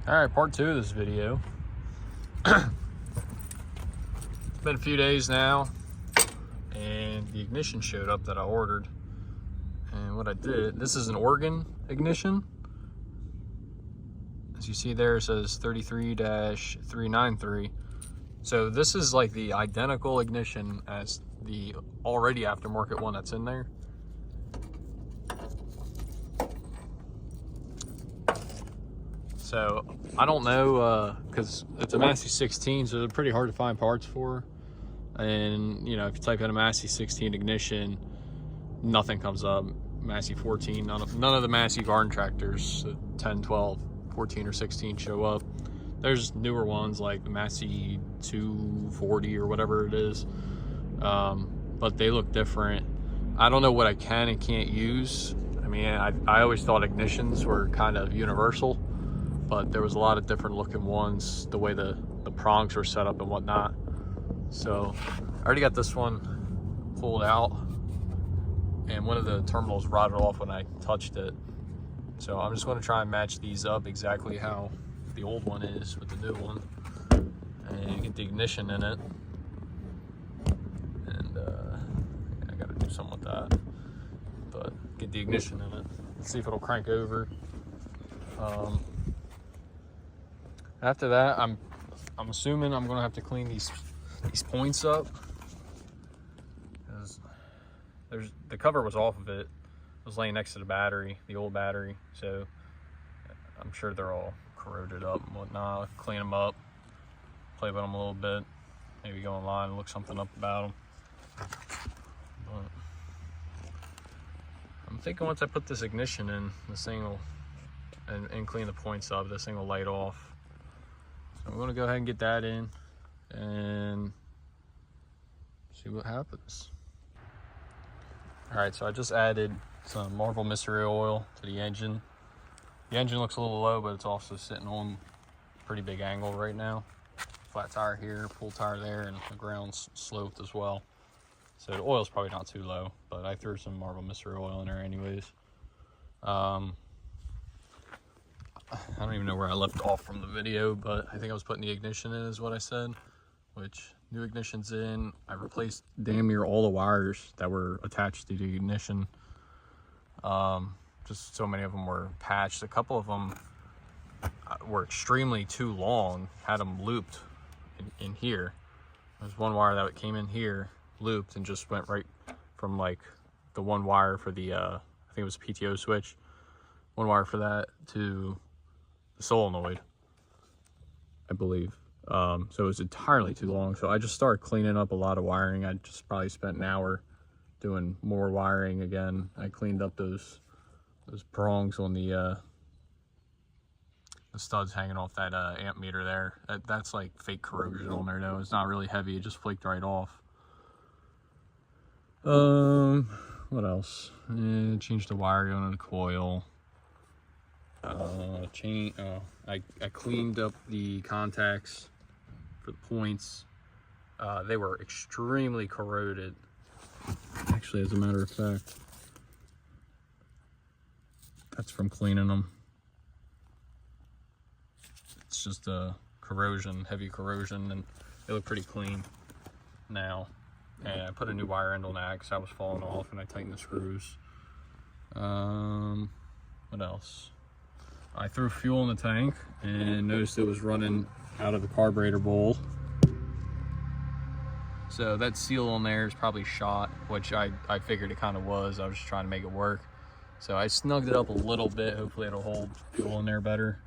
All right, part 2 of this video. It's been a few days now, and the ignition showed up that I ordered. And what I did, this is an organ ignition. As you see there, it says 33-393. So this is like the identical ignition as the already aftermarket one that's in there. So I don't know, because it's a Massey 16, so they're pretty hard to find parts for. And you know, if you type in a Massey 16 ignition, nothing comes up. Massey 14, none of the Massey garden tractors, 10, 12, 14, or 16 show up. There's newer ones like the Massey 240 or whatever it is, but they look different. I don't know what I can and can't use. I mean, I always thought ignitions were kind of universal, but there was a lot of different looking ones, the way the prongs were set up and whatnot. So I already got this one pulled out, and one of the terminals rotted off when I touched it. So I'm just going to try and match these up exactly how the old one is with the new one, and get the ignition in it. And I got to do something with that, but get the ignition in it. Let's see if it'll crank over. After that, I'm assuming I'm gonna have to clean these points up, because the cover was off of it. It was laying next to the battery, the old battery, so I'm sure they're all corroded up and whatnot. Clean them up, play with them a little bit, maybe go online and look something up about them. But I'm thinking once I put this ignition in, this thing will, and clean the points up, this thing will light off. So I'm gonna go ahead and get that in and see what happens. All right, so I just added some Marvel Mystery Oil to the engine. The engine looks a little low, but it's also sitting on a pretty big angle right now. Flat tire here, full tire there, and the ground's sloped as well. So the oil's probably not too low, but I threw some Marvel Mystery Oil in there anyways. I don't even know where I left off from the video, but I think I was putting the ignition in is what I said, which new ignition's in. I replaced damn near all the wires that were attached to the ignition. Just so many of them were patched. A couple of them were extremely too long, had them looped in here. There's one wire that came in here, looped, and just went right from like the one wire for the, I think it was a PTO switch, one wire for that to the solenoid, I believe. So it was entirely too long. So I just started cleaning up a lot of wiring. I just probably spent an hour doing more wiring again. I cleaned up those prongs on the studs hanging off that amp meter there. That's like fake corrosion on there though. It's not really heavy, it just flaked right off. What else? Changed the wiring on the coil. I cleaned up the contacts for the points. They were extremely corroded. Actually, as a matter of fact, that's from cleaning them. It's just a corrosion, heavy corrosion, and they look pretty clean now. And I put a new wire end on that because that was falling off, and I tightened the screws. What else? I threw fuel in the tank and noticed it was running out of the carburetor bowl. So that seal on there is probably shot, which I figured it kind of was. I was just trying to make it work. So I snugged it up a little bit. Hopefully it'll hold fuel in there better.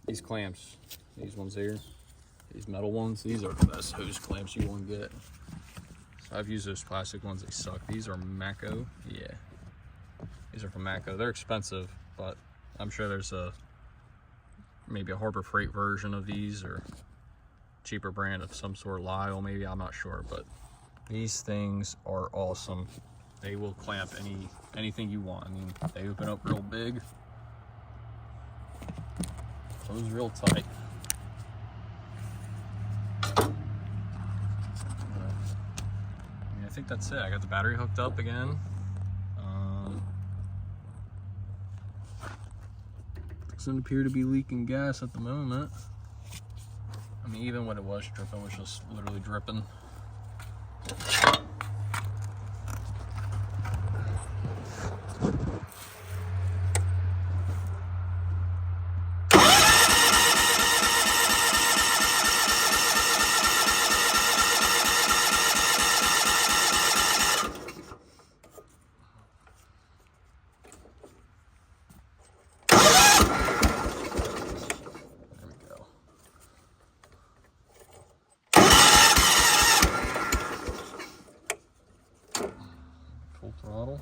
These clamps, these ones here, these metal ones, these are the best hose clamps you want to get. So I've used those plastic ones, they suck. These are Mako, yeah. These are from Mako. They're expensive, but I'm sure there's maybe a Harbor Freight version of these, or cheaper brand of some sort, Lyle maybe, I'm not sure, but these things are awesome. They will clamp anything you want. I mean, they open up real big. Close real tight. I think that's it. I got the battery hooked up again. Doesn't appear to be leaking gas at the moment. I mean, even when it was dripping, it was just literally dripping. Full throttle.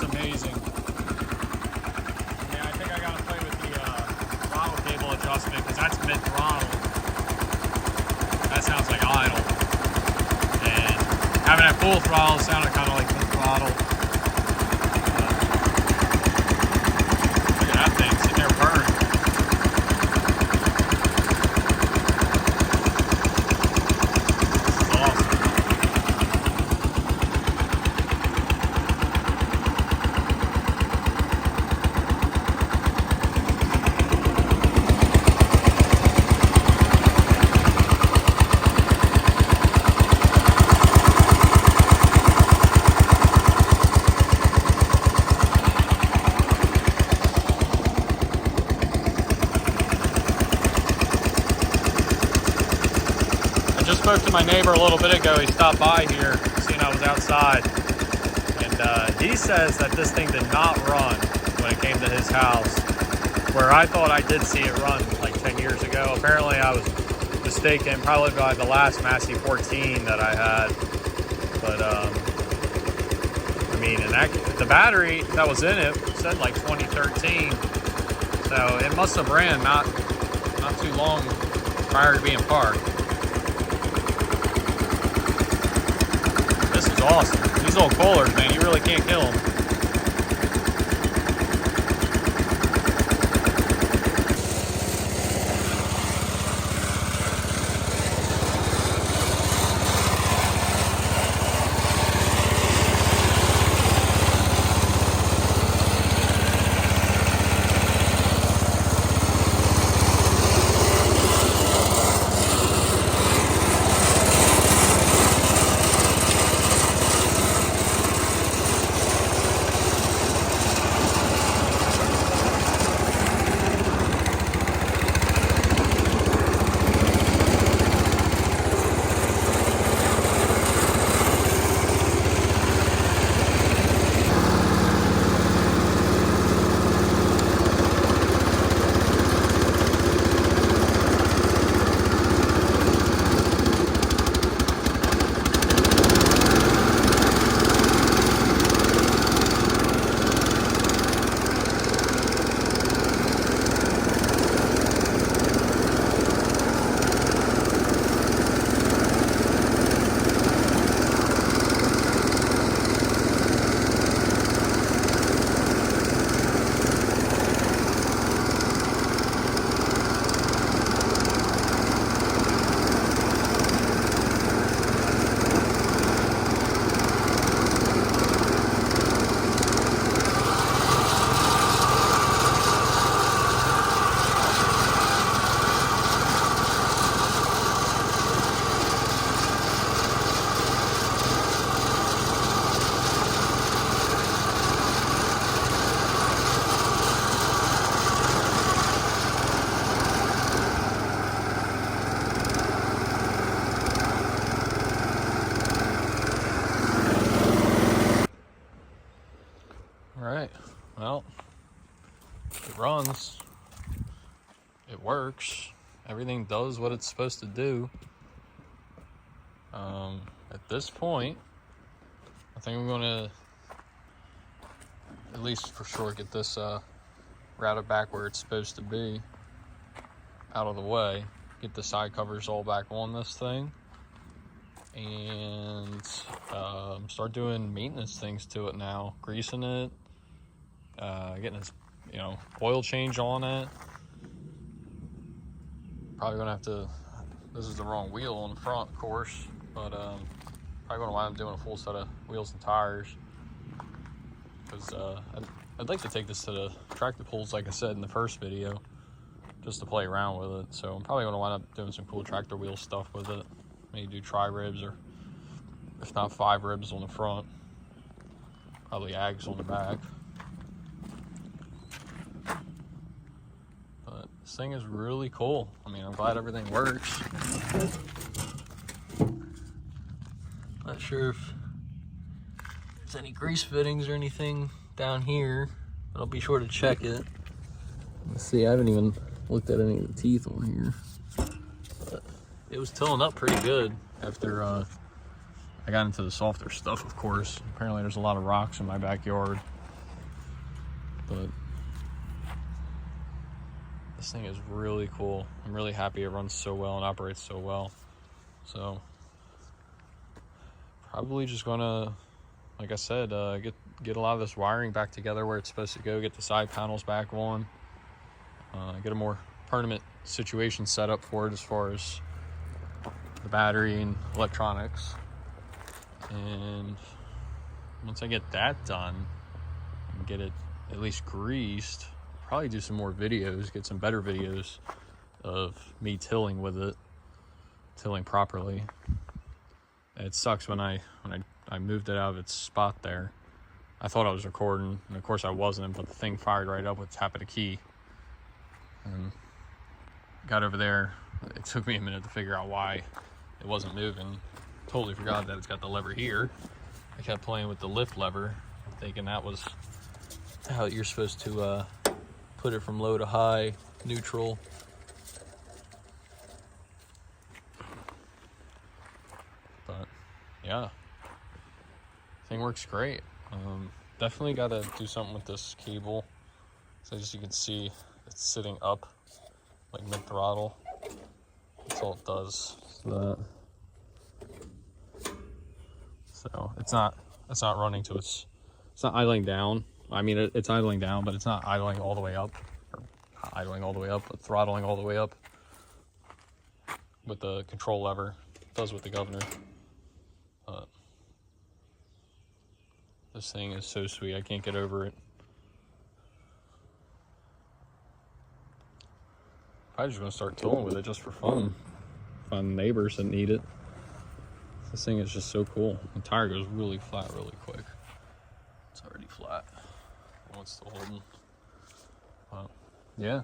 Amazing. Yeah, I think I gotta play with the throttle cable adjustment because that's mid-throttle. That sounds like idle. And having that full throttle sounded kind of like mid-throttle. Look at that thing sitting there burning. This is awesome. Just spoke to my neighbor a little bit ago. He stopped by here, seeing I was outside, and he says that this thing did not run when it came to his house, where I thought I did see it run like 10 years ago. Apparently I was mistaken, probably by the last Massey 14 that I had. But I mean, and the battery that was in it said like 2013, so it must have ran not too long prior to being parked. This is awesome. These old Kohlers, man, you really can't kill them. runs. It works. Everything does what it's supposed to do. At this point, I think I'm gonna, at least for sure, get this routed back where it's supposed to be, out of the way. Get the side covers all back on this thing, and start doing maintenance things to it now. Greasing it, getting its, oil change on it. Probably gonna have to, this is the wrong wheel on the front, of course, but probably gonna wind up doing a full set of wheels and tires, because I'd like to take this to the tractor pulls, like I said in the first video, just to play around with it. So I'm probably gonna wind up doing some cool tractor wheel stuff with it. Maybe do tri-ribs, or if not 5 ribs on the front, probably ags on the back. But this thing is really cool. I mean, I'm glad everything works. Not sure if there's any grease fittings or anything down here, but I'll be sure to check it. Let's see, I haven't even looked at any of the teeth on here. But it was tilling up pretty good after I got into the softer stuff, of course. Apparently there's a lot of rocks in my backyard. But this thing is really cool. I'm really happy it runs so well and operates so well. So probably just gonna, like I said, get a lot of this wiring back together where it's supposed to go, get the side panels back on, get a more permanent situation set up for it as far as the battery and electronics. And once I get that done and get it at least greased, probably do some more videos, get some better videos of me tilling with it, tilling properly. It sucks when I moved it out of its spot there. I thought I was recording, and of course I wasn't, but the thing fired right up with the tap of the key. And got over there. It took me a minute to figure out why it wasn't moving. Totally forgot that it's got the lever here. I kept playing with the lift lever, thinking that was how you're supposed to put it from low to high, neutral. But yeah, thing works great. Definitely got to do something with this cable. So as you can see, it's sitting up like mid-throttle. That's all it does. So it's not running to it's not idling down. I mean, it's idling down, but it's not idling all the way up, or not idling all the way up, but throttling all the way up with the control lever. It does with the governor. This thing is so sweet. I can't get over it. Probably just gonna start tilling with it just for fun. Find neighbors that need it. This thing is just so cool. The tire goes really flat really quick. It's already flat. Oh, it's still holding. Yeah.